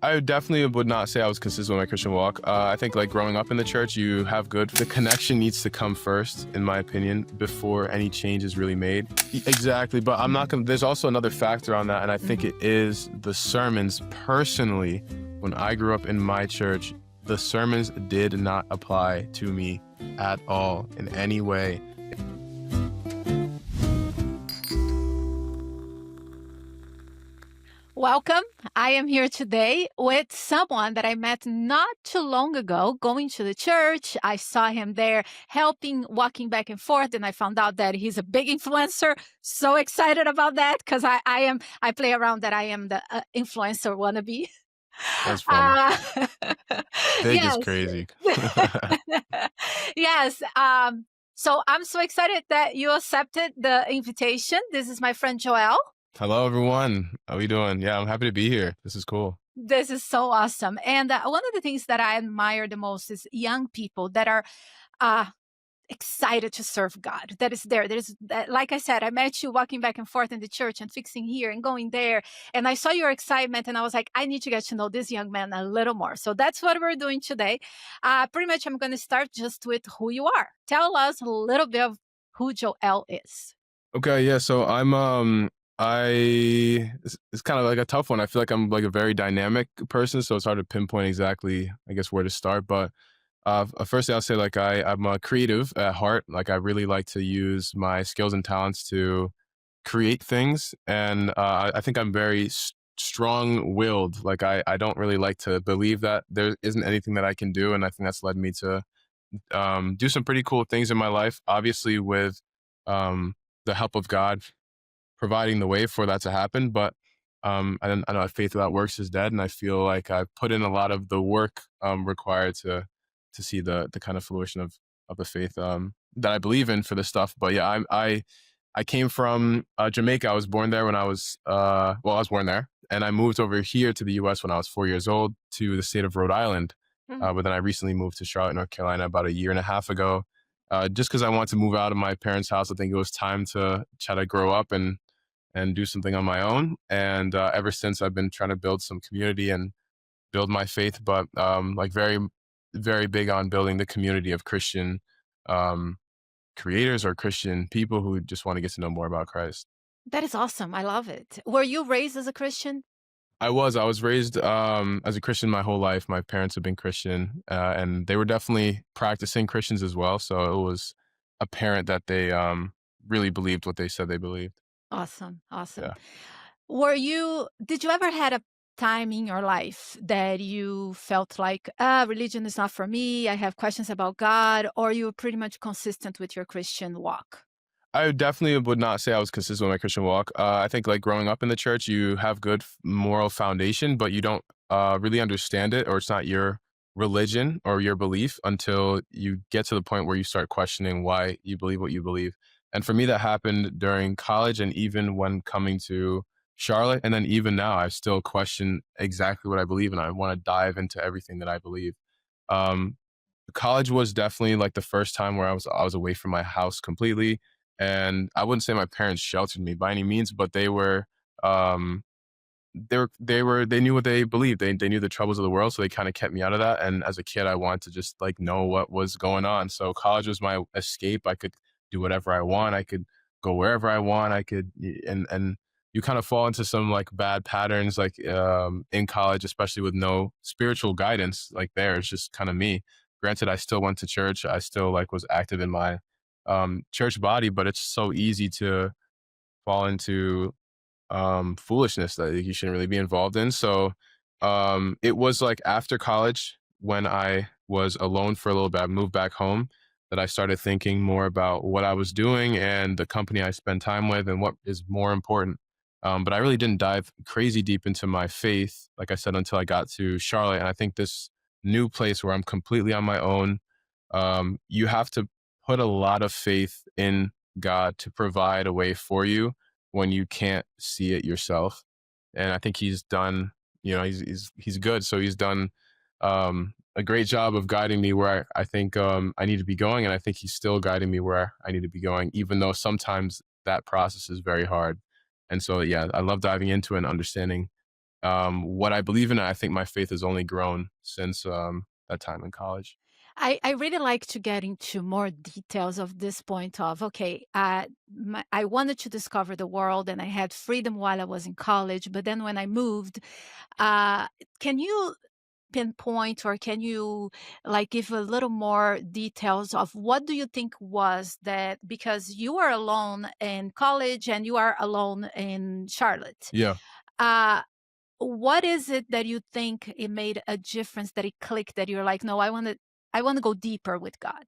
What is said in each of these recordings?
I definitely would not say I was consistent with my Christian walk. I think like growing up in the church, you have good. The connection needs to come first, in my opinion, before any change is really made. Exactly, but I'm not gonna, there's also another factor on that, and I think it is the sermons. Personally, when I grew up in my church, the sermons did not apply to me at all in any way. Welcome. I am here today with someone that I met not too long ago going to the church. I saw him there helping, walking back and forth, and I found out that he's a big influencer. So excited about that because I play around that I am the influencer wannabe. That's funny. Big is Yes. crazy. Yes. So I'm so excited that you accepted the invitation. This is my friend Joel. Hello, everyone. How we doing? Yeah, I'm happy to be here. This is cool. This is so awesome. And one of the things that I admire the most is young people that are uh, excited to serve God. That is there. Like I said, I met you walking back and forth in the church and fixing here and going there. And I saw your excitement and I was like, I need to get to know this young man a little more. So that's what we're doing today. Pretty much, I'm going to start just with who you are. Tell us a little bit of who Joel is. Okay, yeah. So it's kind of like a tough one. I feel like I'm like a very dynamic person, so it's hard to pinpoint exactly, I guess, where to start. But firstly, I'll say like I'm a creative at heart. Like I really like to use my skills and talents to create things, and I think I'm very strong-willed. Like I don't really like to believe that there isn't anything that I can do, and I think that's led me to do some pretty cool things in my life. Obviously, with the help of God providing the way for that to happen. But I know faith without works is dead, and I feel like I've put in a lot of the work required to see the kind of fruition of the faith that I believe in for this stuff. But yeah, I came from Jamaica. I was born there when I was I was born there, and I moved over here to the U.S. when I was 4 years old to the state of Rhode Island. But then I recently moved to Charlotte, North Carolina, about a year and a half ago. Just because I wanted to move out of my parents' house, I think it was time to try to grow up and do something on my own. And ever since, I've been trying to build some community and build my faith, but like very, very big on building the community of Christian creators or Christian people who just want to get to know more about Christ. That is awesome. I love it. Were you raised as a Christian? I was raised as a Christian my whole life. My parents have been Christian, and they were definitely practicing Christians as well. So it was apparent that they really believed what they said they believed. Awesome. Awesome. Yeah. Did you ever had a time in your life that you felt like, religion is not for me, I have questions about God, or you were pretty much consistent with your Christian walk? I definitely would not say I was consistent with my Christian walk. I think like growing up in the church, you have good moral foundation, but you don't really understand it, or it's not your religion or your belief until you get to the point where you start questioning why you believe what you believe. And for me, that happened during college and even when coming to Charlotte. And then even now, I still question exactly what I believe, and I want to dive into everything that I believe. Um, College was definitely like the first time where I was away from my house completely, and I wouldn't say my parents sheltered me by any means, but um they knew what they believed. They knew the troubles of the world, so they kind of kept me out of that. And as a kid, I wanted to just like know what was going on. So college was my escape. I could do whatever I want. I could go wherever I want. And you kind of fall into some like bad patterns like in college, especially with no spiritual guidance. Like there, it's just kind of me. Granted, I still went to church. I still like was active in my church body, but it's so easy to fall into foolishness that you shouldn't really be involved in. So it was like after college when I was alone for a little bit, I moved back home, that I started thinking more about what I was doing and the company I spend time with and what is more important. But I really didn't dive crazy deep into my faith, like I said, until I got to Charlotte. And I think this new place where I'm completely on my own, you have to put a lot of faith in God to provide a way for you when you can't see it yourself. And I think he's done, he's good. So he's done a great job of guiding me where I think I need to be going. And I think he's still guiding me where I need to be going, even though sometimes that process is very hard. And so, yeah, I love diving into it and understanding what I believe in. And I think my faith has only grown since that time in college. I really like to get into more details of this point of, okay, I wanted to discover the world and I had freedom while I was in college. But then when I moved, uh, can you pinpoint or can you like give a little more details of what do you think was that because you are alone in college and you are alone in Charlotte. Yeah. Uh, what is it that you think it made a difference that it clicked that you're like, no, I want to go deeper with God?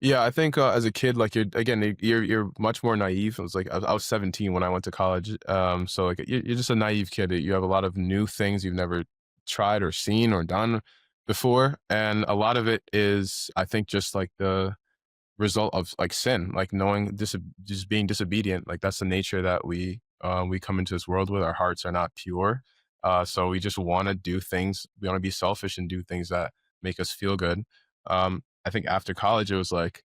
Yeah, I think, as a kid, like, you're much more naive. It was like I was 17 when I went to college, so, like, you're just a naive kid. You have a lot of new things you've never tried or seen or done before, and a lot of it is, I think, just, like, the result of, like, sin, like, knowing just being disobedient. Like, that's the nature that we come into this world with. Our hearts are not pure, so we just wanna do things. We wanna be selfish and do things that make us feel good. I think after college, it was like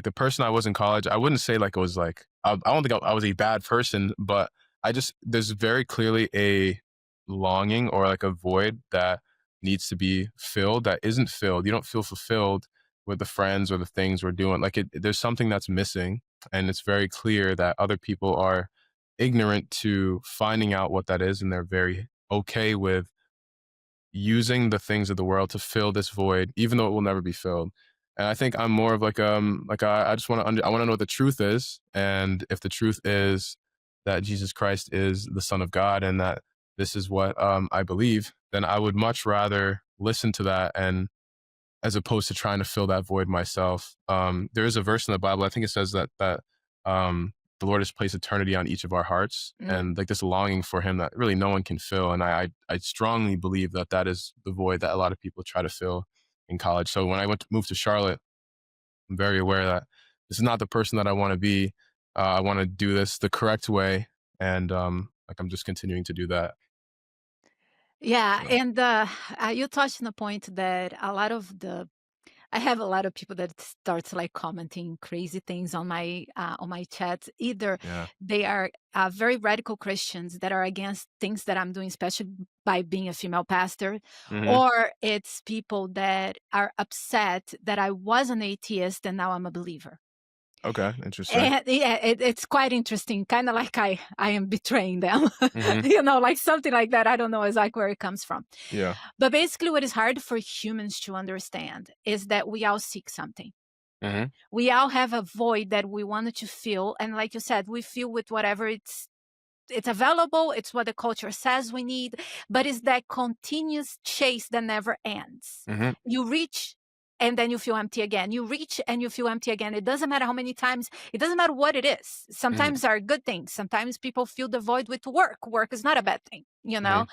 the person I was in college, I wouldn't say like it was like I don't think I was a bad person, but I just there's very clearly a longing or like a void that needs to be filled that isn't filled. You don't feel fulfilled with the friends or the things we're doing. Like there's something that's missing, and it's very clear that other people are ignorant to finding out what that is, and they're very okay with using the things of the world to fill this void, even though it will never be filled. And I think I'm more of like I just want to I want to know what the truth is, and if the truth is that Jesus Christ is the Son of God and that this is what I believe, then I would much rather listen to that and as opposed to trying to fill that void myself. There is a verse in the Bible. I think it says that the Lord has placed eternity on each of our hearts, Mm. and like this longing for Him that really no one can fill. And I strongly believe that that is the void that a lot of people try to fill in college. So when I moved to Charlotte, I'm very aware that this is not the person that I want to be. I want to do this the correct way, and like I'm just continuing to do that. Yeah, So and you touched on a point that a lot of the I have a lot of people that starts like commenting crazy things on my chats. Either yeah. they are very radical Christians that are against things that I'm doing, especially by being a female pastor, Hmm. or it's people that are upset that I was an atheist and now I'm a believer. Okay. Interesting. And yeah, it's quite interesting, kind of like I am betraying them, Hmm. like something like that. I don't know exactly where it comes from. Yeah. But basically, what is hard for humans to understand is that we all seek something. Hmm. We all have a void that we wanted to fill. And like you said, we fill with whatever it's available, it's what the culture says we need, but it's that continuous chase that never ends. Hmm. You reach and then you feel empty again. You reach and you feel empty again. It doesn't matter how many times, it doesn't matter what it is. Hmm. Sometimes are good things. Sometimes people fill the void with work. Work is not a bad thing, you Hmm. know?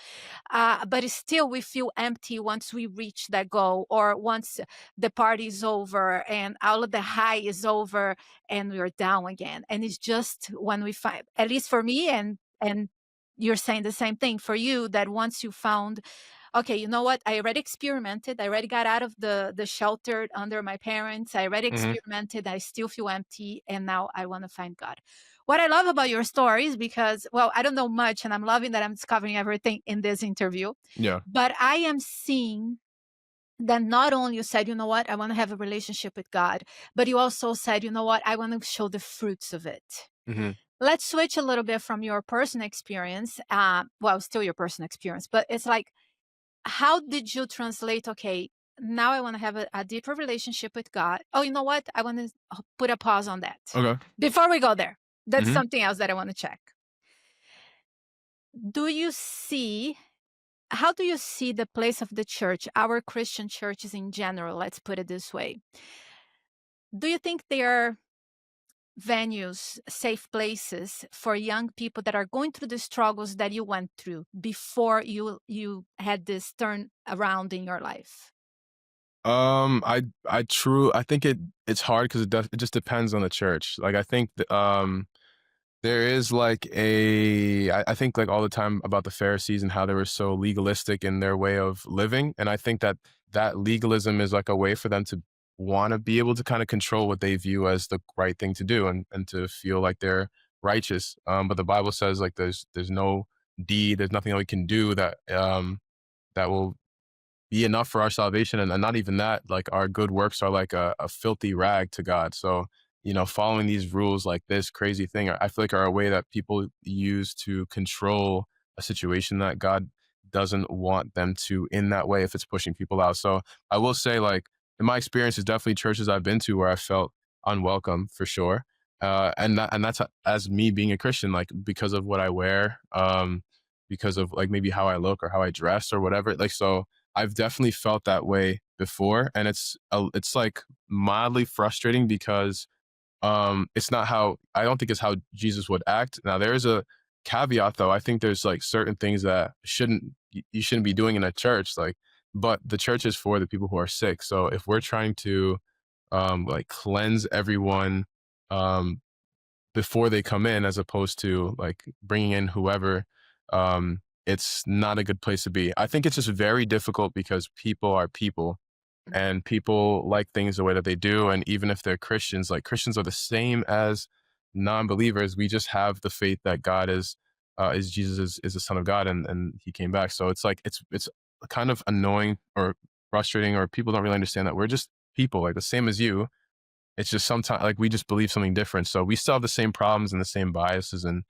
But it's still, we feel empty once we reach that goal or once the party is over and all of the high is over and we're down again. And it's just when we find, at least for me, and you're saying the same thing for you, that once you found, okay, you know what, I already experimented, I already got out of the shelter under my parents, I already Hmm. experimented, I still feel empty, and now I want to find God. What I love about your stories, because well, I don't know much and I'm loving that I'm discovering everything in this interview, Yeah. but I am seeing that not only you said, you know what, I want to have a relationship with God, but you also said, you know what, I want to show the fruits of it. Hmm. Let's switch a little bit from your personal experience. Well, still your personal experience, but it's like, how did you translate? Okay, now I want to have a deeper relationship with God. Oh, you know what? I want to put a pause on that. Okay. Before we go there, that's Hmm. something else that I want to check. Do you see, how do you see the place of the church, our Christian churches in general? Let's put it this way. Do you think they are venues, safe places for young people that are going through the struggles that you went through before you had this turn around in your life? I think it's hard because it just depends on the church. Like I think there is like I think like all the time about the Pharisees and how they were so legalistic in their way of living, and I think that that legalism is like a way for them to want to be able to kind of control what they view as the right thing to do and to feel like they're righteous. But the Bible says like there's no deed, there's nothing that we can do that will be enough for our salvation. And not even that, like our good works are like a filthy rag to God. So, following these rules, like this crazy thing, I feel like are a way that people use to control a situation that God doesn't want them to in that way if it's pushing people out. So I will say, like, in my experience, is definitely churches I've been to where I felt unwelcome for sure. And that's as me being a Christian, like because of what I wear, because of like maybe how I look or how I dress or whatever. Like, so I've definitely felt that way before, and it's like mildly frustrating because it's not how I don't think it's how Jesus would act. Now there is a caveat though. I think there's like certain things that you shouldn't be doing in a church, like, but the church is for the people who are sick. So if we're trying to like cleanse everyone um before they come in as opposed to like bringing in whoever, it's not a good place to be. I think it's just very difficult because people are people Mhm. and people like things the way that they do. And even if they're Christians, like Christians are the same as non-believers. We just have the faith that God is Jesus is the son of God, and he came back. So it's like, it's kind of annoying or frustrating, or people don't really understand that we're just people like the same as you. It's just sometimes like we just believe something different. So we still have the same problems and the same biases and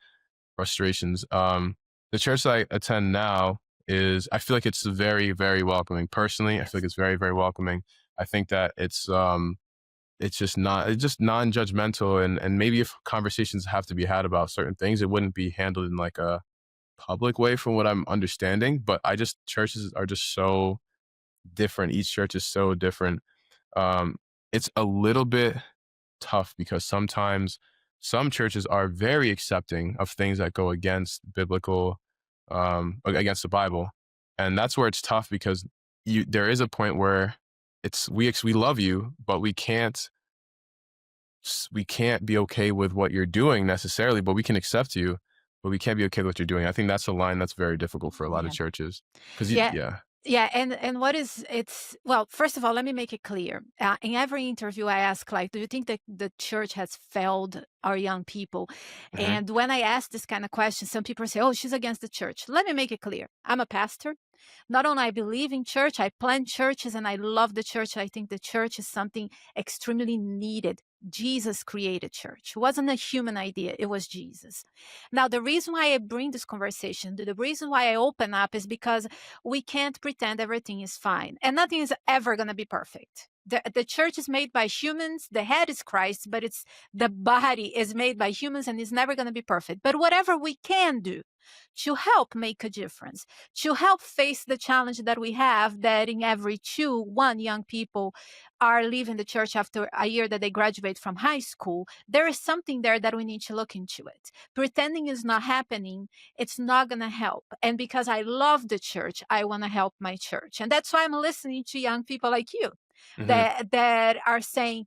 frustrations. The church that I attend now I feel like it's very, very welcoming. Personally, I feel like Yes. it's very, very welcoming. I think that it's just non-judgmental, and maybe if conversations have to be had about certain things, it wouldn't be handled in like a public way from what I'm understanding. But churches are just so different. Each church is so different. Um, it's a little bit tough because sometimes some churches are very accepting of things that go against against the Bible. And that's where it's tough because there is a point where we love you, but we can't be okay with what you're doing necessarily, but we can accept you, but we can't be okay with what you're doing. I think that's a line that's very difficult for a lot of Yeah. churches. Cause Yeah. yeah. Yeah, and what is it's well, first of all, let me make it clear. In every interview, I ask, like, do you think that the church has failed our young people? Hmm. And when I ask this kind of question, some people say, "Oh, she's against the church." Let me make it clear. I'm a pastor. Not only I believe in church, I plant churches and I love the church. I think the church is something extremely needed. Jesus created church. It wasn't a human idea, it was Jesus. Now, the reason why I bring this conversation, the reason why I open up is because we can't pretend everything is fine and nothing is ever going to be perfect. The church is made by humans, the head is Christ, but it's the body is made by humans and is never going to be perfect. But whatever we can do to help make a difference, to help face the challenge that we have, that in every one young people are leaving the church after a year that they graduate from high school, there is something there that we need to look into it. Pretending is not happening, it's not going to help. And because I love the church, I want to help my church. And that's why I'm listening to young people like you Hmm. that are saying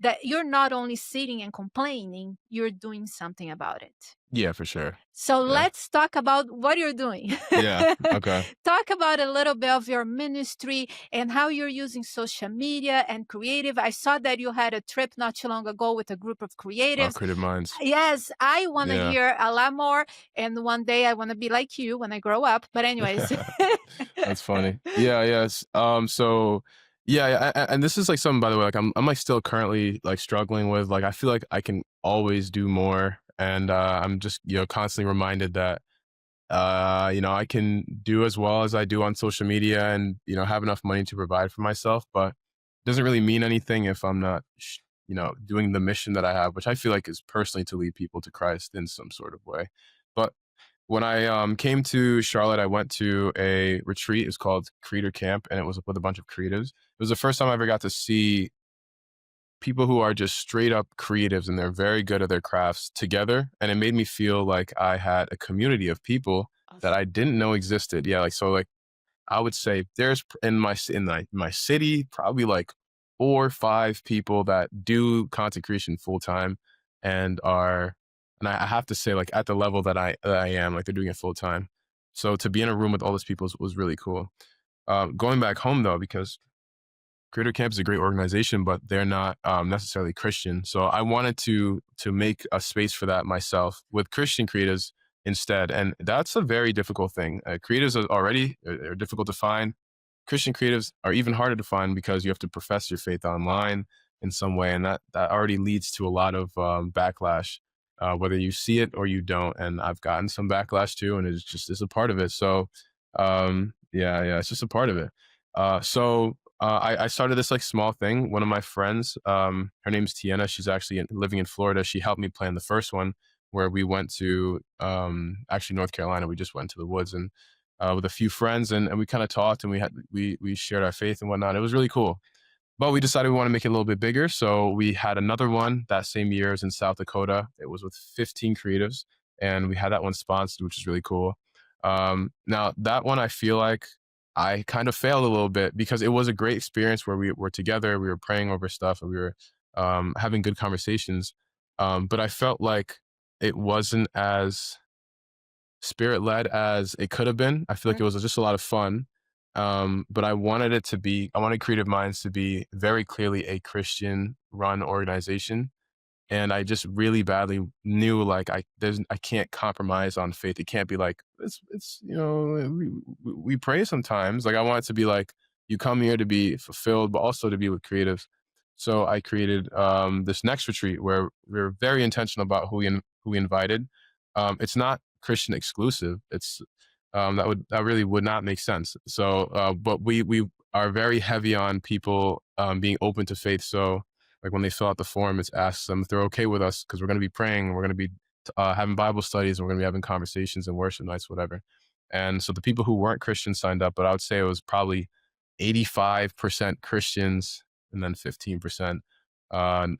that you're not only sitting and complaining, you're doing something about it. Yeah, for sure. So Yeah. let's talk about what you're doing. Yeah. Okay. Talk about a little bit of your ministry and how you're using social media and creative. I saw that you had a trip not too long ago with a group of creatives. Creative minds. Yes, I want to Yeah. hear a lot more. And one day I want to be like you when I grow up. But, anyways. That's funny. Yeah, yes. So yeah, and this is like something, by the way, like I'm like still currently like struggling with, like I feel like I can always do more, and I'm just constantly reminded that I can do as well as I do on social media, and have enough money to provide for myself, but it doesn't really mean anything if I'm not doing the mission that I have, which I feel like is personally to lead people to Christ in some sort of way. But when I came to Charlotte, I went to a retreat. It's called Creator Camp, and it was with a bunch of creatives. It was the first time I ever got to see people who are just straight up creatives and they're very good at their crafts together. And it made me feel like I had a community of people that I Awesome. didn't know existed. Yeah, like so, like I would say there's in my city probably like 4 or 5 people that do content creation full time and are and I have to say, like at the level that I am, like they're doing it full time. So to be in a room with all those people was really cool. Going back home though, because Creator Camp is a great organization, but they're not necessarily Christian. So I wanted to make a space for that myself with Christian creatives instead. And that's a very difficult thing. Creatives are already are difficult to find. Christian creatives are even harder to find because you have to profess your faith online in some way, and that already leads to a lot of backlash, whether you see it or you don't. And I've gotten some backlash too, and it's a part of it. So yeah, it's just a part of it. I started this like small thing. One of my friends, her name's Tiana. She's actually living in Florida. She helped me plan the first one where we went to actually North Carolina. We just went to the woods and with a few friends, and we kind of talked and we shared our faith and whatnot. It was really cool. But we decided we want to make it a little bit bigger. So we had another one that same year is in South Dakota. It was with 15 creatives, and we had that one sponsored, which is really cool. Now, that one, I feel like I kind of failed a little bit because it was a great experience where we were together, we were praying over stuff, and we were having good conversations. But I felt like it wasn't as spirit led as it could have been. I feel like it Right. was just a lot of fun. But I wanted Creative Minds to be very clearly a Christian run organization, and I just really badly knew like I can't compromise on faith. It can't be like it's we pray sometimes. Like I want it to be like you come here to be fulfilled, but also to be with creatives. So I created this next retreat where we're very intentional about who we invited. It's not Christian exclusive. It's that really would not make sense. So, but we are very heavy on people being open to faith. So like when they fill out the form, it asks them if they're okay with us because we're going to be praying, we're going to be having Bible studies, and we're going to be having conversations and worship nights, whatever. And so the people who weren't Christians signed up, but I would say it was probably 85% Christians and then 15%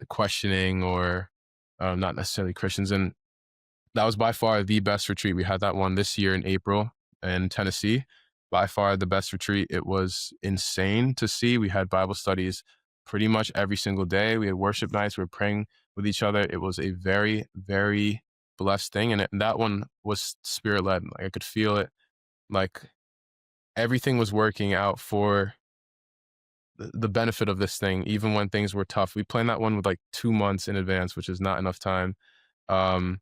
questioning or not necessarily Christians. And that was by far the best retreat. We had that one this year in April in Tennessee. By far the best retreat. It was insane to see. We had Bible studies pretty much every single day. We had worship nights. We were praying with each other. It was a very, very blessed thing. And that one was spirit led. Like I could feel it. Like everything was working out for the benefit of this thing, even when things were tough. We planned that one with like 2 months in advance, which is not enough time. Um,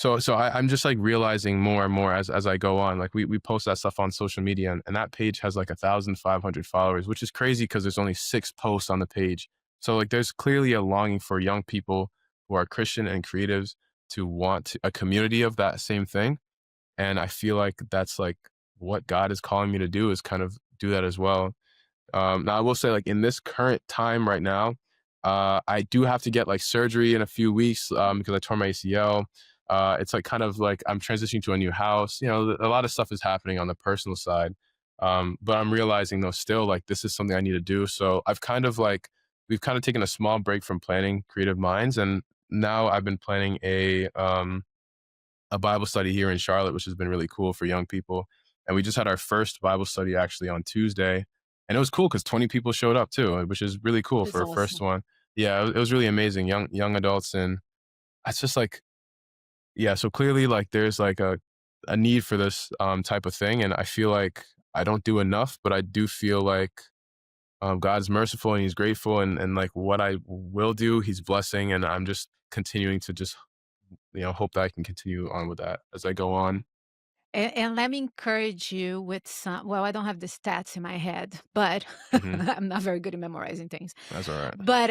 I'm just like realizing more and more as I go on. Like we post that stuff on social media, and that page has like 1,500 followers, which is crazy because there's only 6 posts on the page. So like there's clearly a longing for young people who are Christian and creatives to want a community of that same thing. And I feel like that's like what God is calling me to do is kind of do that as well. Now I will say, like in this current time right now, I do have to get like surgery in a few weeks because I tore my ACL. It's like kind of like I'm transitioning to a new house. You know, a lot of stuff is happening on the personal side, but I'm realizing though still like this is something I need to do. So we've kind of taken a small break from planning Creative Minds, and now I've been planning a Bible study here in Charlotte, which has been really cool for young people. And we just had our first Bible study actually on Tuesday. And it was cool because 20 people showed up too, which is really cool It's for a first awesome. one. Yeah, it was really amazing. Young adults, and it's just like, yeah, so clearly like there's like a need for this type of thing. And I feel like I don't do enough, but I do feel like God's merciful and he's grateful, and like what I will do, he's blessing, and I'm just continuing to just hope that I can continue on with that as I go on. And let me encourage you with some, well, I don't have the stats in my head, but Hmm. I'm not very good at memorizing things. That's all right. But,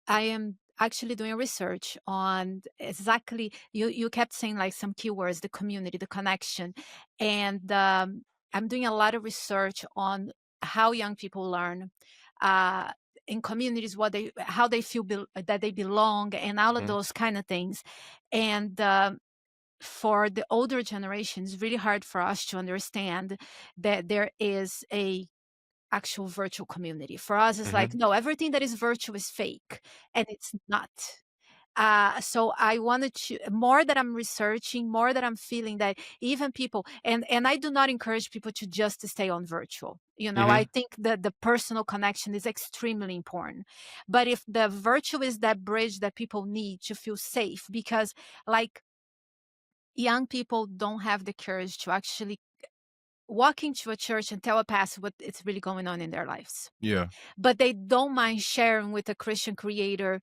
I am actually doing research on exactly you kept saying, like, some keywords, the community, the connection, and, I'm doing a lot of research on how young people learn, uh, in communities, what they how they feel that they belong and all of Mhm, those kinda things, and, for the older generation, it's really hard for us to understand that there is a actual virtual community. For us, it's like, mhm, no, everything that is virtual is fake, and it's not. So I wanted to more that I'm researching, more that I'm feeling that even people and I do not encourage people to just stay on virtual. I mhm, think that the personal connection is extremely important. But if the virtual is that bridge that people need to feel safe, because like young people don't have the courage to actually walk into a church and tell a pastor what it's really going on in their lives. yeah, But they don't mind sharing with a Christian creator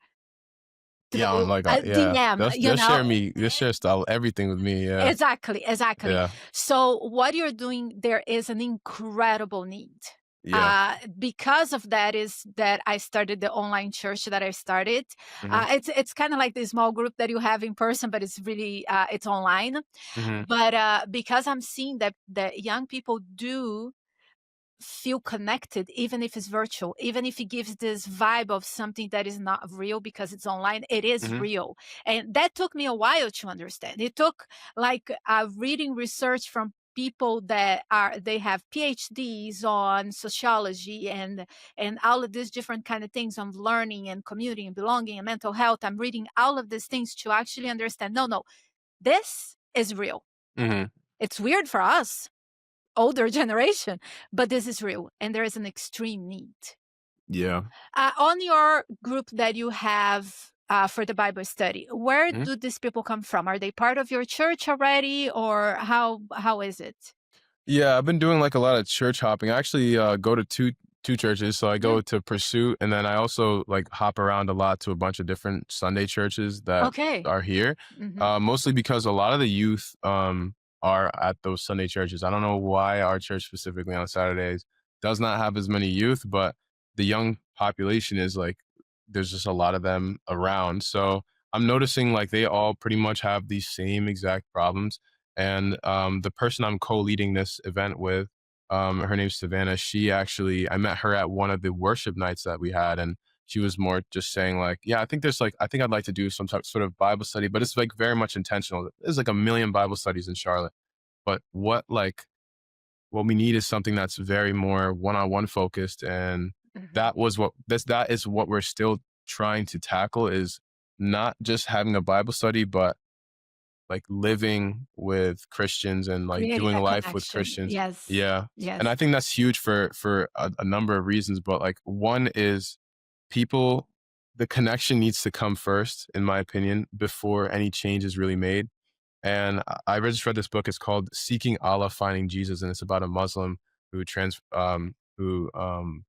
Yeah, I'm through like, a yeah, DM, they'll share me, they'll share style everything with me. Yeah, Exactly, exactly. yeah, So what you're doing there is an incredible need. yeah. Because of that is that I started the online church that I started. Hmm. It's kind of like the small group that you have in person, but it's really it's online. Hmm. But because I'm seeing that young people do feel connected, even if it's virtual, even if it gives this vibe of something that is not real because it's online, it is Hmm. real. And that took me a while to understand. It took like reading research from people that are they have PhDs on sociology and all of these different kind of things on learning and community and belonging and mental health. I'm reading all of these things to actually understand, no, this is real. Hmm. It's weird for us older generation, but this is real and there is an extreme need. Yeah. On your group that you have for the Bible study, where Mhm. do these people come from? Are they part of your church already, or how is it? Yeah, I've been doing like a lot of church hopping. I actually go to two churches. So I Mm, go to Pursuit, and then I also like hop around a lot to a bunch of different Sunday churches that okay. are here. Hmm. Mostly because a lot of the youth are at those Sunday churches. I don't know why our church specifically on Saturdays does not have as many youth, but the young population is like there's just a lot of them around. So I'm noticing like they all pretty much have these same exact problems. And the person I'm co-leading this event with, her name's Savannah. She actually, I met her at one of the worship nights that we had, and she was more just saying like, yeah, I think there's like, I think I'd like to do some type sort of Bible study, but it's like very much intentional. There's like a million Bible studies in Charlotte, but what we need is something that's very more one-on-one focused, and Hmm. that is what we're still trying to tackle is not just having a Bible study, but like living with Christians and like Creating doing that life with connection. Christians. Yes. Yeah. And Yes. I think that's huge for a number of reasons. But like one is people, the connection needs to come first, in my opinion, before any change is really made. And I just read this book. It's called Seeking Allah, Finding Jesus, and it's about a Muslim who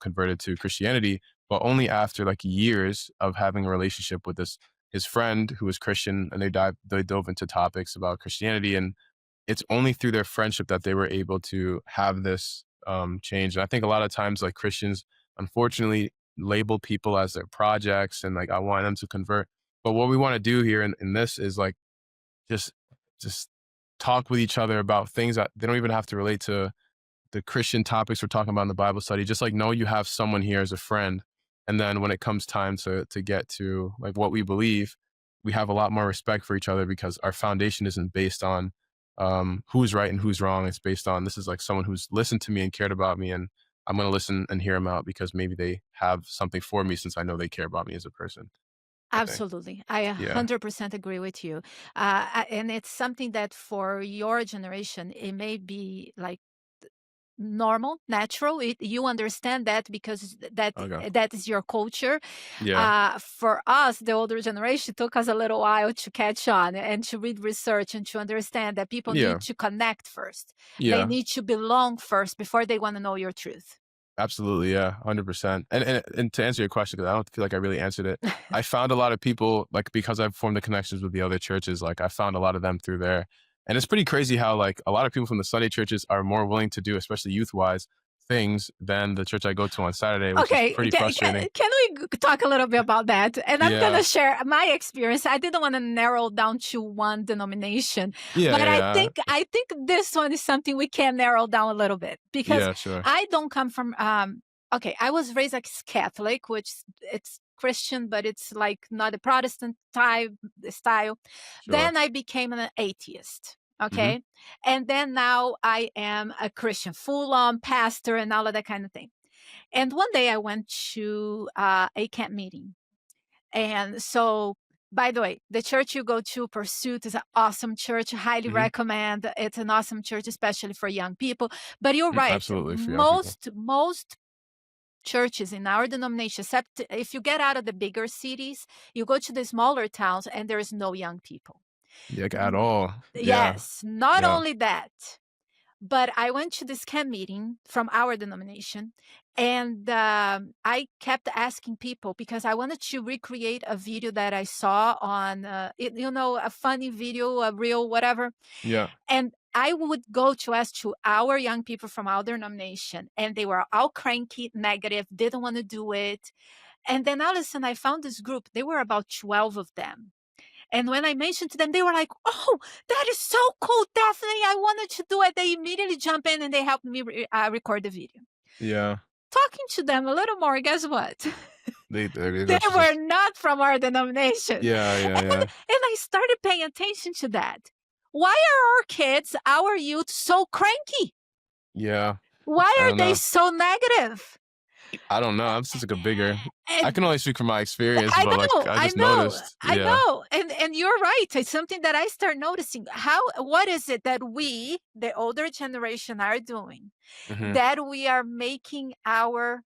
converted to Christianity, but only after like years of having a relationship with this his friend who was Christian, and they dove into topics about Christianity, and it's only through their friendship that they were able to have this change. And I think a lot of times, like Christians, unfortunately, label people as their projects, and like I want them to convert. But what we want to do here in this is like just just talk with each other about things that they don't even have to relate to the Christian topics we're talking about in the Bible study. Just like know you have someone here as a friend, and then when it comes time to get to like what we believe, we have a lot more respect for each other because our foundation isn't based on who's right and who's wrong. It's based on this is like someone who's listened to me and cared about me, and I'm going to listen and hear them out because maybe they have something for me since I know they care about me as a person. I think. Absolutely. I Yeah. 100% agree with you. And it's something that for your generation, it may be like normal, natural. You understand that because Okay. that is your culture. Yeah. For us, the older generation, took us a little while to catch on and to read research and to understand that people need Yeah. to connect first. They Yeah. need to belong first before they want to know your truth. Absolutely, yeah, 100%. And to answer your question, because I don't feel like I really answered it, I found a lot of people, like, because I've formed the connections with the other churches, like, I found a lot of them through there. And it's pretty crazy how, like, a lot of people from the Sunday churches are more willing to do, especially youth-wise, things than the church I go to on Saturday, which is Okay, pretty frustrating. can we talk a little bit about that? And I'm going to Yeah. share my experience. I didn't want to narrow down to one denomination, Yeah, but yeah, yeah. I think this one is something we can narrow down a little bit because Yeah, sure. I don't come from okay, I was raised as Catholic, which it's Christian, but it's like not a Protestant type style. Sure. Then I became an atheist. Mhm. Okay. And then now I am a Christian, full on pastor and all of that kind of thing. And one day I went to a camp meeting. And so, by the way, the church you go to, Pursuit, is an awesome church. Highly Mhm. recommend. It's an awesome church, especially for young people. But you're right. Absolutely, for young people. Most churches in our denomination, except if you get out of the bigger cities, you go to the smaller towns and there is no young people. Yeah, like, at Mm, all. Yeah. Yes, not Yeah. only that. But I went to this camp meeting from our denomination, and I kept asking people because I wanted to recreate a video that I saw on, a funny video, a reel, whatever. Yeah. And I would go to ask to our young people from our denomination, and they were all cranky, negative, didn't want to do it. And then all of a sudden, I found this group. There were about 12 of them. And when I mentioned to them, they were like, "Oh, that is so cool. Definitely. I wanted to do it." They immediately jump in and they helped me record the video. Yeah. Talking to them a little more, guess what? They They that's were just not from our denomination. yeah, yeah, And yeah. I started paying attention to that. Why are our kids, our youth, so cranky? Yeah. Why I are don't they know. so negative? I don't know. I'm just like a bigger I And can only speak from my experience, I but, like, know, I I just know, noticed. I Yeah. know, and you're right. It's something that I start noticing. What is it that we, the older generation, are doing Mhm. that we are making our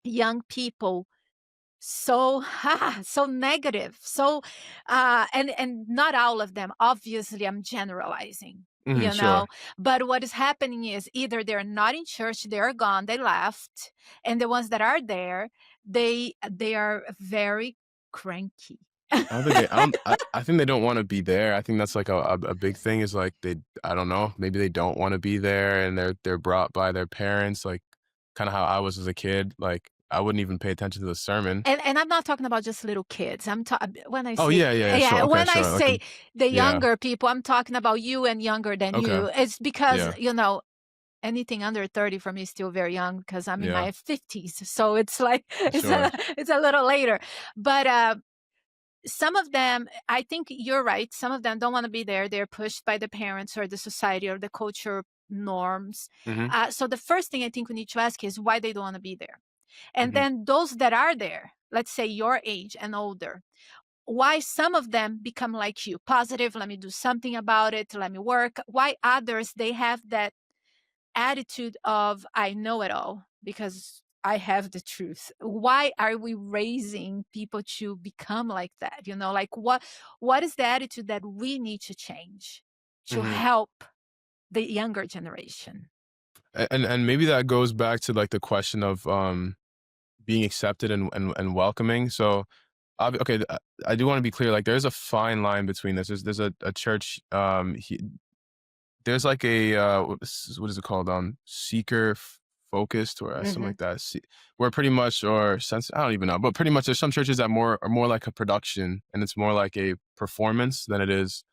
young people so so negative, so and not all of them. Obviously, I'm generalizing. Mhm, sure. But what is happening is either they're not in church, they're gone, they left, and the ones that are there, they are very cranky. I don't think they I think they don't wanna be there. I think that's, like, a big thing is, like, they I don't know, maybe they don't wanna be there and they're brought by their parents, like, kinda how I was as a kid, like, I wouldn't even pay attention to the sermon. And I'm not talking about just little kids. When I Oh, say yeah, yeah, yeah, sure, yeah, okay, when I sure, like, say the yeah, younger people, I'm talking about you and younger than okay, you. It's because, yeah, anything under 30 for me is still very young because I'm in yeah, my 50s. So it's like sure, it's a little later. But some of them, I think you're right. Some of them don't want to be there. They're pushed by the parents or the society or the culture norms. mhm, So the first thing I think we need to ask is why they don't want to be there. And mhm, then those that are there, let's say your age and older, why some of them become like you, positive, let me do something about it, let me work. Why others, they have that attitude of I know it all because I have the truth. Why are we raising people to become like that? Like what is the attitude that we need to change to mhm. help the younger generation? And maybe that goes back to, like, the question of, being accepted and welcoming, so, okay, I do wanna be clear, like, there's a fine line between this. There's a church, there's like a, what is it called? Seeker focused or something Hmm. like that. Where pretty much or sense I don't even know, but pretty much there's some churches that are more like a production and it's more like a performance than it is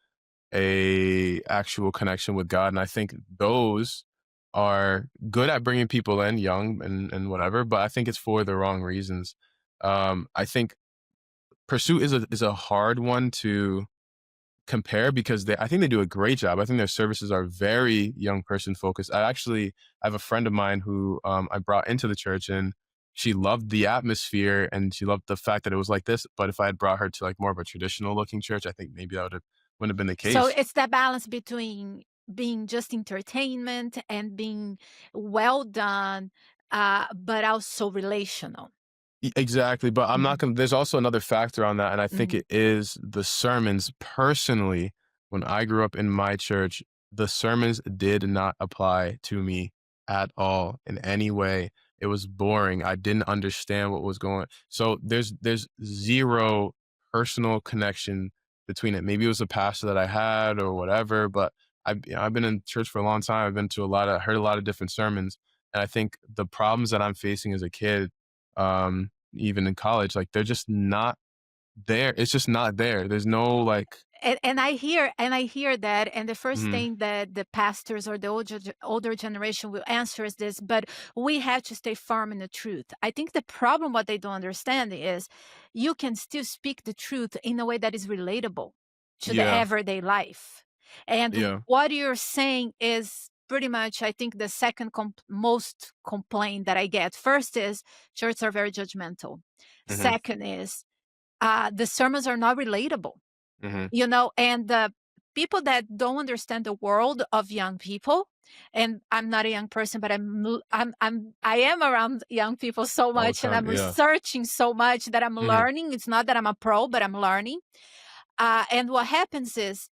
a actual connection with God. And I think those are good at bringing people in young and whatever, but I think it's for the wrong reasons. I think Pursuit is a hard one to compare because I think they do a great job. I think their services are very young person focused. I have a friend of mine who I brought into the church and she loved the atmosphere and she loved the fact that it was like this. But if I had brought her to like more of a traditional looking church, I think maybe wouldn't have been the So case. it's that balance between being just entertainment and being well done, but also relational. Exactly, but I'm not Mhm, gonna there's also another factor on that, and I think mhm. it is the sermons. Personally, when I grew up in my church, the sermons did not apply to me at all in any way. It was boring. I didn't understand what was going so there's 0 personal connection between it. Maybe it was a pastor that I had or whatever, but I've been in church for a long time. I've been to heard a lot of different sermons, and I think the problems that I'm facing as a kid, even in college, like, they're just not there. It's just not there. There's no, like And I hear that, and the first mhm, thing that the pastors or the older generation will answer is this, but we have to stay firm in the truth. I think the problem, what they don't understand is you can still speak the truth in a way that is relatable to the yeah, everyday life. And yeah, what you're saying is pretty much, I think, the second most complaint that I get. First is churches are very judgmental. mhm, Second is the sermons are not relatable, mhm, and the people that don't understand the world of young people. And I'm not a young person, but I am around young people so all the much, and time, I'm yeah, researching so much that I'm mhm, learning. It's not that I'm a pro, but I'm learning. And what happens is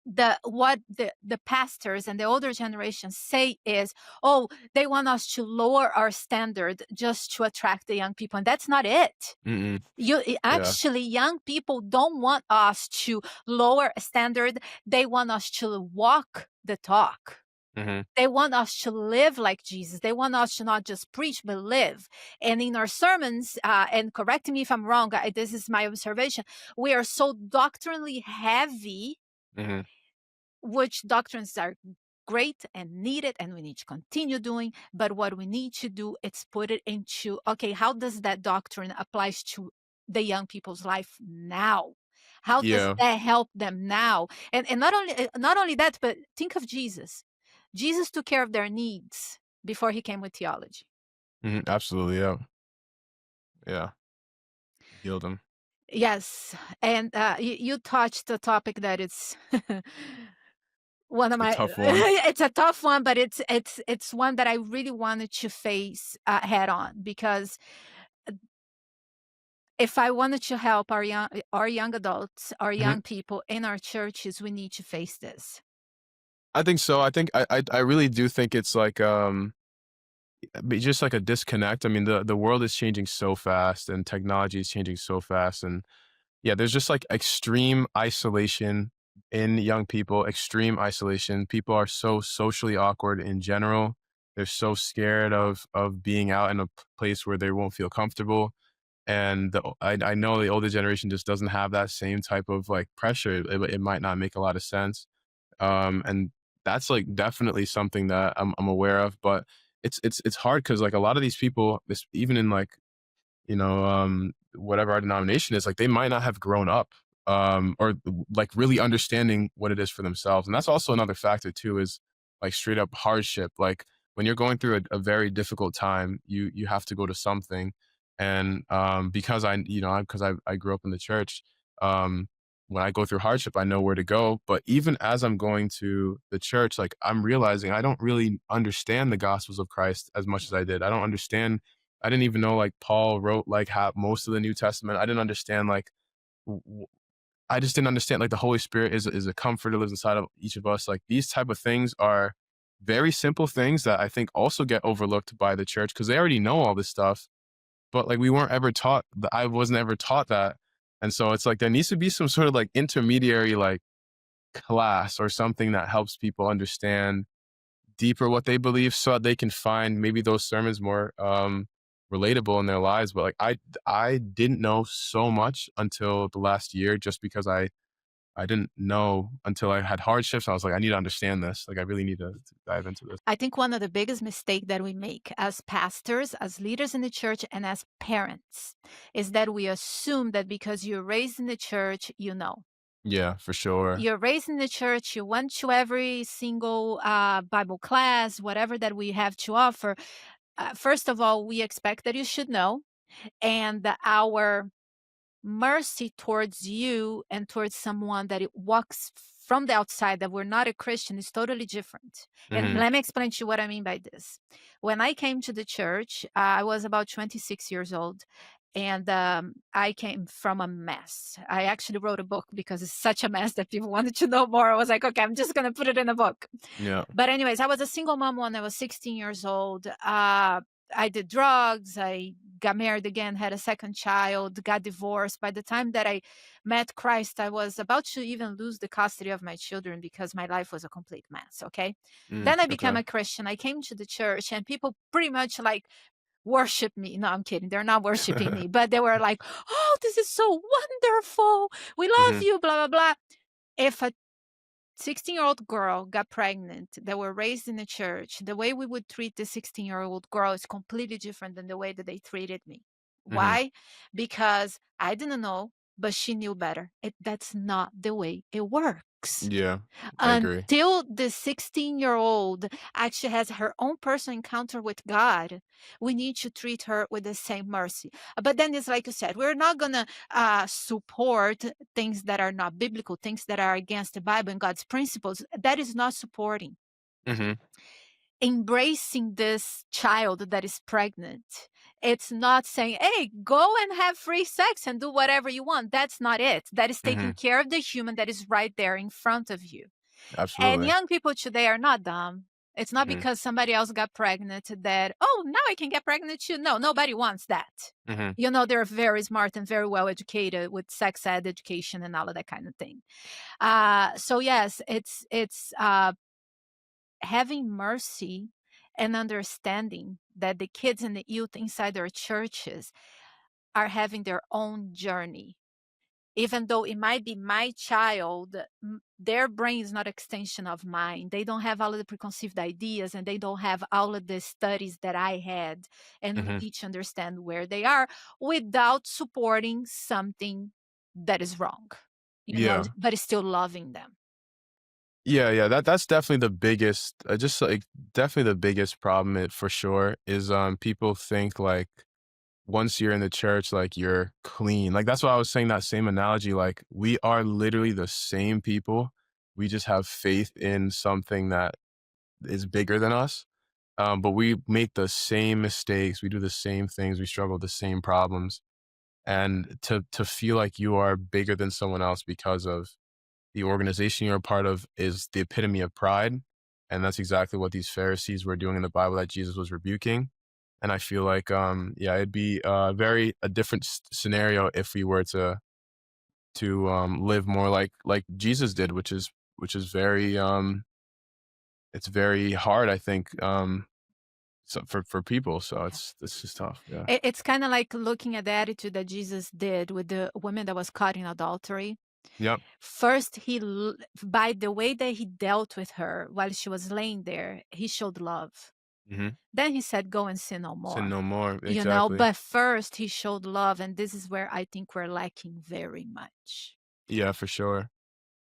the pastors and the older generation say is, oh, they want us to lower our standard just to attract the young people, and that's not it. Mm-mm. Yeah. Actually, young people don't want us to lower a standard. They want us to walk the talk. Mm-hmm. They want us to live like Jesus. They want us to not just preach, but live. And in our sermons, and correct me if I'm wrong, this is my observation, we are so doctrinally heavy, Mm-hmm. which doctrines are great and needed and we need to continue doing. But what we need to do is put it into, okay, how does that doctrine applies to the young people's life now? How does Yeah. that help them now? And not only that, but think of Jesus. Jesus took care of their needs before he came with theology. Mm-hmm. Absolutely. Yeah. Yeah. Healed him. Yes, and you touched a topic that it's one of It's a my tough one. it's a tough one, but it's one that I really wanted to face head on, because if I wanted to help our young adults, our Mhm. young people in our churches, we need to face this. I think so. I think I really do think it's like just like a disconnect. I mean, the world is changing so fast and technology is changing so fast, and yeah, there's just like extreme isolation in young people, extreme isolation. People are so socially awkward in general. They're so scared of being out in a place where they won't feel comfortable. And I know the older generation just doesn't have that same type of like pressure. It might not make a lot of sense. And that's like definitely something that I'm aware of, but it's hard because like a lot of these people, this even in like whatever our denomination is, like they might not have grown up or like really understanding what it is for themselves. And that's also another factor too, is like straight up hardship. Like when you're going through a very difficult time, you have to go to something. And because I grew up in the church, um, when I go through hardship, I know where to go. But even as I'm going to the church, like I'm realizing I don't really understand the gospels of Christ as much as I did. I didn't even know like Paul wrote like most of the New Testament. I didn't understand like I just didn't understand like the Holy Spirit is a comforter, lives inside of each of us. Like these type of things are very simple things that I think also get overlooked by the church because they already know all this stuff. But like we weren't ever taught that. I wasn't ever taught that. And so it's like there needs to be some sort of like intermediary like class or something that helps people understand deeper what they believe so that they can find maybe those sermons more relatable in their lives. But like I didn't know so much until the last year just because I didn't know until I had hardships. I was like, I need to understand this. Like I really need to dive into this. I think one of the biggest mistakes that we make as pastors, as leaders in the church, and as parents is that we assume that because you're raised in the church, you know. Yeah, for sure. You're raised in the church, you went to every single Bible class, whatever that we have to offer. First of all, we expect that you should know. And our mercy towards you and towards someone that it walks from the outside that we're not a Christian is totally different. And Hmm. let me explain to you what I mean by this. When I came to the church, I was about 26 years old. And I came from a mess. I actually wrote a book because it's such a mess that people wanted to know more. I was like, okay, I'm just going to put it in a book. Yeah. But anyways, I was a single mom when I was 16 years old. I did drugs. I got married again, had a second child, got divorced. By the time that I met Christ, I was about to even lose the custody of my children because my life was a complete mess. Okay. Mm, Then I became okay. a Christian. I came to the church and people pretty much like worship me. No, I'm kidding. They're not worshiping me, but they were like, oh, this is so wonderful. We love Hmm. you, blah, blah, blah. If a 16-year-old girl got pregnant that were raised in the church, the way we would treat the 16-year-old girl is completely different than the way that they treated me. Hmm. Why? Because I didn't know, but she knew better. That's not the way it works. Yeah, I agree. Until the 16-year-old actually has her own personal encounter with God, we need to treat her with the same mercy. But then it's like you said, we're not going to support things that are not biblical, things that are against the Bible and God's principles. That is not supporting. Hmm. Embracing this child that is pregnant. It's not saying, hey, go and have free sex and do whatever you want. That's not it. That is taking Hmm. care of the human that is right there in front of you. And Absolutely. young people today are not dumb. It's not Mhm. because somebody else got pregnant that, oh, now I can get pregnant too. No, nobody wants that. Mhm. They're very smart and very well educated with sex ed education and all of that kind of thing. So yes, it's having mercy and understanding that the kids and the youth inside their churches are having their own journey. Even though it might be my child, their brain is not extension of mine. They don't have all of the preconceived ideas and they don't have all of the studies that I had. And we Mhm. need to understand where they are without supporting something that is wrong, Yeah. but it's still loving them. Yeah, yeah, that's definitely the biggest, just like definitely the biggest problem for sure is people think like once you're in the church, like you're clean. Like that's why I was saying that same analogy. Like we are literally the same people. We just have faith in something that is bigger than us. But we make the same mistakes. We do the same things. We struggle with the same problems. And to feel like you are bigger than someone else because of the organization you're a part of is the epitome of pride. And that's exactly what these Pharisees were doing in the Bible that Jesus was rebuking. And I feel like, yeah, it'd be a different scenario if we were to live more like Jesus did, which is very it's very hard, I think, so for people. So it's just tough. Yeah. It's kind of like looking at the attitude that Jesus did with the woman that was caught in adultery. Yep. First, by the way that he dealt with her while she was laying there, he showed love. Hmm. Then he said, "Go and sin no Sin more." no more. Exactly. But first he showed love, and this is where I think we're lacking very much. Yeah, for sure.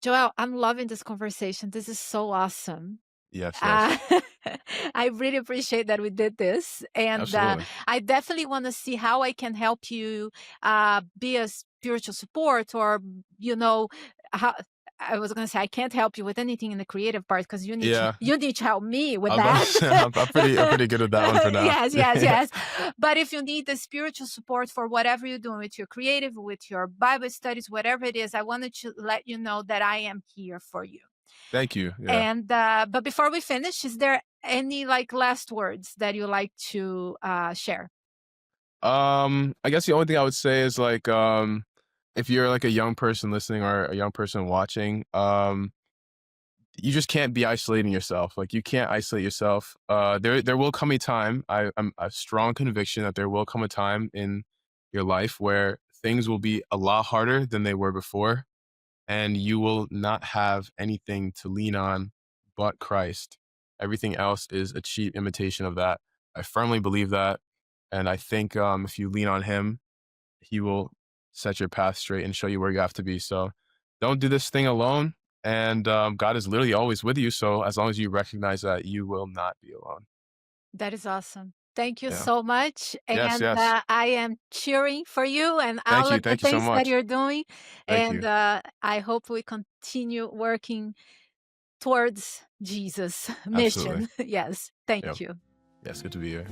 Joel, I'm loving this conversation. This is so awesome. Yes. Uh, Yes. I really appreciate that we did this, and Absolutely. I definitely want to see how I can help you be a spiritual support, or how. I was going to say I can't help you with anything in the creative part because Yeah. you need to help me I with was about to that. say I'm pretty good with that one for now. Yes, yes, yes. But if you need the spiritual support for whatever you're doing with your creative, with your Bible studies, whatever it is, I wanted to let you know that I am here for you. Thank you. Yeah. And but before we finish, is there any like last words that you like to share? I guess the only thing I would say is like, if you're like a young person listening or a young person watching, you just can't be isolating yourself. Like you can't isolate yourself. There will come a time. I'm a strong conviction that there will come a time in your life where things will be a lot harder than they were before, and you will not have anything to lean on but Christ. Everything else is a cheap imitation of that. I firmly believe that, and I think if you lean on Him, He will set your path straight and show you where you have to be. So don't do this thing alone. And God is literally always with you. So as long as you recognize that, you will not be alone. That is awesome. Thank you Yeah. so much. Yes. And Yes. I am cheering for you and Thank all you. of the Thank you so things that much. you're doing. Thank And you. I hope we continue working towards Jesus' Absolutely. mission. Yes. Thank Yep. you. Yes. Good to be here.